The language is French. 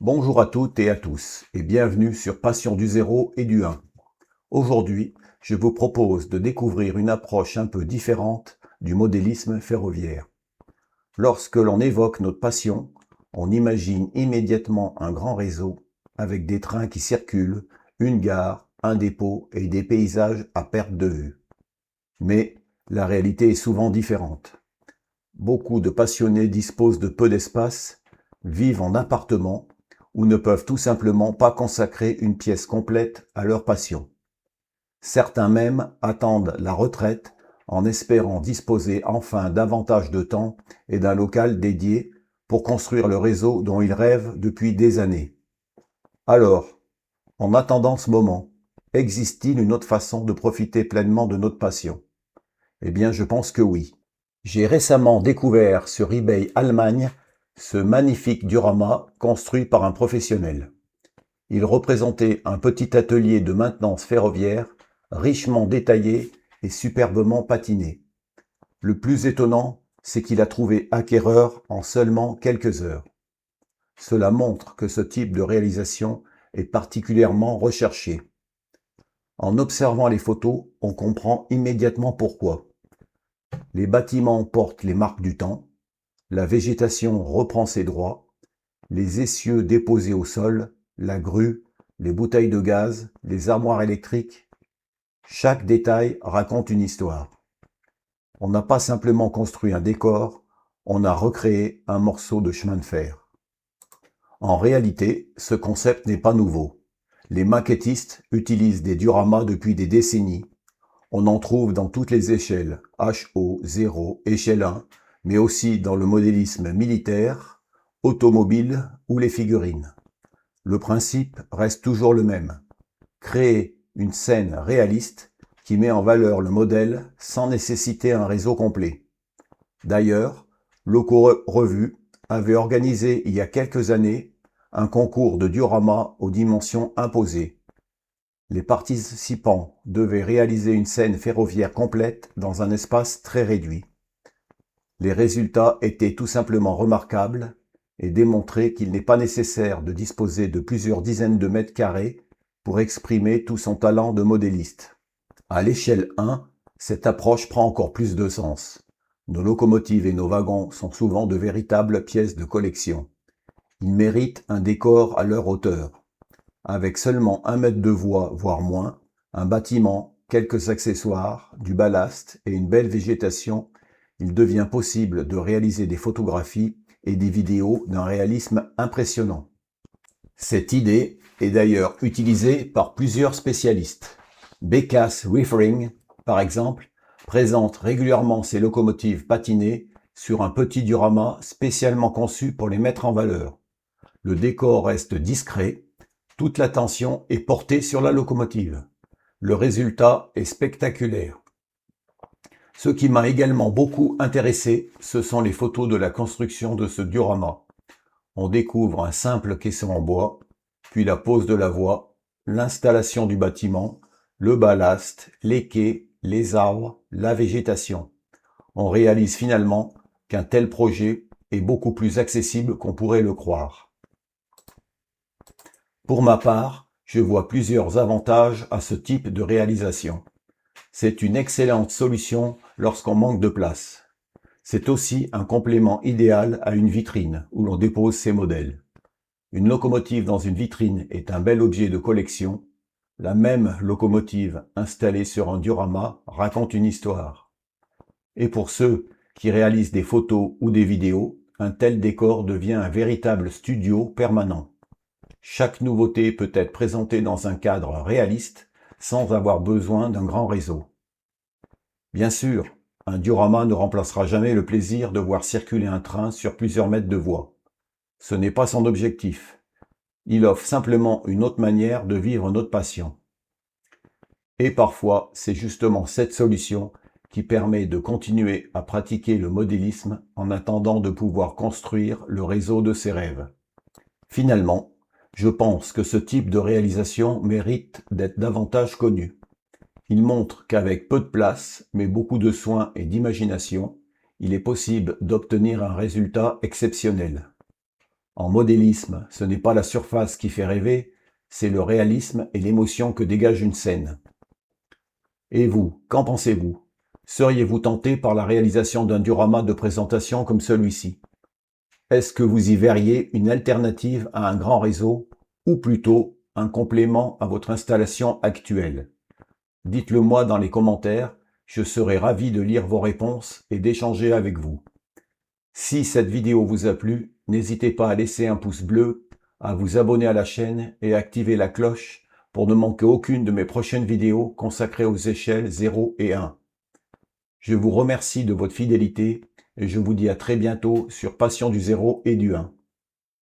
Bonjour à toutes et à tous et bienvenue sur Passion du zéro et du 1. Aujourd'hui, je vous propose de découvrir une approche un peu différente du modélisme ferroviaire. Lorsque l'on évoque notre passion, on imagine immédiatement un grand réseau avec des trains qui circulent, une gare, un dépôt et des paysages à perte de vue. Mais la réalité est souvent différente. Beaucoup de passionnés disposent de peu d'espace, vivent en appartement ou ne peuvent tout simplement pas consacrer une pièce complète à leur passion. Certains même attendent la retraite en espérant disposer enfin davantage de temps et d'un local dédié pour construire le réseau dont ils rêvent depuis des années. Alors, en attendant ce moment, existe-t-il une autre façon de profiter pleinement de notre passion? Eh bien, je pense que oui. J'ai récemment découvert sur eBay Allemagne ce magnifique diorama construit par un professionnel. Il représentait un petit atelier de maintenance ferroviaire richement détaillé et superbement patiné. Le plus étonnant, c'est qu'il a trouvé acquéreur en seulement quelques heures. Cela montre que ce type de réalisation est particulièrement recherché. En observant les photos, on comprend immédiatement pourquoi. Les bâtiments portent les marques du temps, la végétation reprend ses droits, les essieux déposés au sol, la grue, les bouteilles de gaz, les armoires électriques. Chaque détail raconte une histoire. On n'a pas simplement construit un décor, on a recréé un morceau de chemin de fer. En réalité, ce concept n'est pas nouveau. Les maquettistes utilisent des dioramas depuis des décennies. On en trouve dans toutes les échelles, HO, 0, échelle 1, mais aussi dans le modélisme militaire, automobile ou les figurines. Le principe reste toujours le même. Créer une scène réaliste qui met en valeur le modèle sans nécessiter un réseau complet. D'ailleurs, Loco Revue avait organisé il y a quelques années un concours de diorama aux dimensions imposées. Les participants devaient réaliser une scène ferroviaire complète dans un espace très réduit. Les résultats étaient tout simplement remarquables et démontraient qu'il n'est pas nécessaire de disposer de plusieurs dizaines de mètres carrés pour exprimer tout son talent de modéliste. À l'échelle 1, cette approche prend encore plus de sens. Nos locomotives et nos wagons sont souvent de véritables pièces de collection. Ils méritent un décor à leur hauteur. Avec seulement 1 mètre de voie, voire moins, un bâtiment, quelques accessoires, du ballast et une belle végétation, il devient possible de réaliser des photographies et des vidéos d'un réalisme impressionnant. Cette idée est d'ailleurs utilisée par plusieurs spécialistes. Bekas Reefering, par exemple, présente régulièrement ses locomotives patinées sur un petit diorama spécialement conçu pour les mettre en valeur. Le décor reste discret, toute l'attention est portée sur la locomotive. Le résultat est spectaculaire. Ce qui m'a également beaucoup intéressé, ce sont les photos de la construction de ce diorama. On découvre un simple caisson en bois, puis la pose de la voie, l'installation du bâtiment, le ballast, les quais, les arbres, la végétation. On réalise finalement qu'un tel projet est beaucoup plus accessible qu'on pourrait le croire. Pour ma part, je vois plusieurs avantages à ce type de réalisation. C'est une excellente solution lorsqu'on manque de place. C'est aussi un complément idéal à une vitrine où l'on dépose ses modèles. Une locomotive dans une vitrine est un bel objet de collection. La même locomotive installée sur un diorama raconte une histoire. Et pour ceux qui réalisent des photos ou des vidéos, un tel décor devient un véritable studio permanent. Chaque nouveauté peut être présentée dans un cadre réaliste sans avoir besoin d'un grand réseau. Bien sûr, un diorama ne remplacera jamais le plaisir de voir circuler un train sur plusieurs mètres de voie. Ce n'est pas son objectif. Il offre simplement une autre manière de vivre notre passion. Et parfois, c'est justement cette solution qui permet de continuer à pratiquer le modélisme en attendant de pouvoir construire le réseau de ses rêves. Finalement, je pense que ce type de réalisation mérite d'être davantage connu. Il montre qu'avec peu de place, mais beaucoup de soin et d'imagination, il est possible d'obtenir un résultat exceptionnel. En modélisme, ce n'est pas la surface qui fait rêver, c'est le réalisme et l'émotion que dégage une scène. Et vous, qu'en pensez-vous? Seriez-vous tenté par la réalisation d'un diorama de présentation comme celui-ci? Est-ce que vous y verriez une alternative à un grand réseau ou plutôt un complément à votre installation actuelle? Dites-le moi dans les commentaires, je serai ravi de lire vos réponses et d'échanger avec vous. Si cette vidéo vous a plu, n'hésitez pas à laisser un pouce bleu, à vous abonner à la chaîne et à activer la cloche pour ne manquer aucune de mes prochaines vidéos consacrées aux échelles 0 et 1. Je vous remercie de votre fidélité et je vous dis à très bientôt sur Passion du 0 et du 1.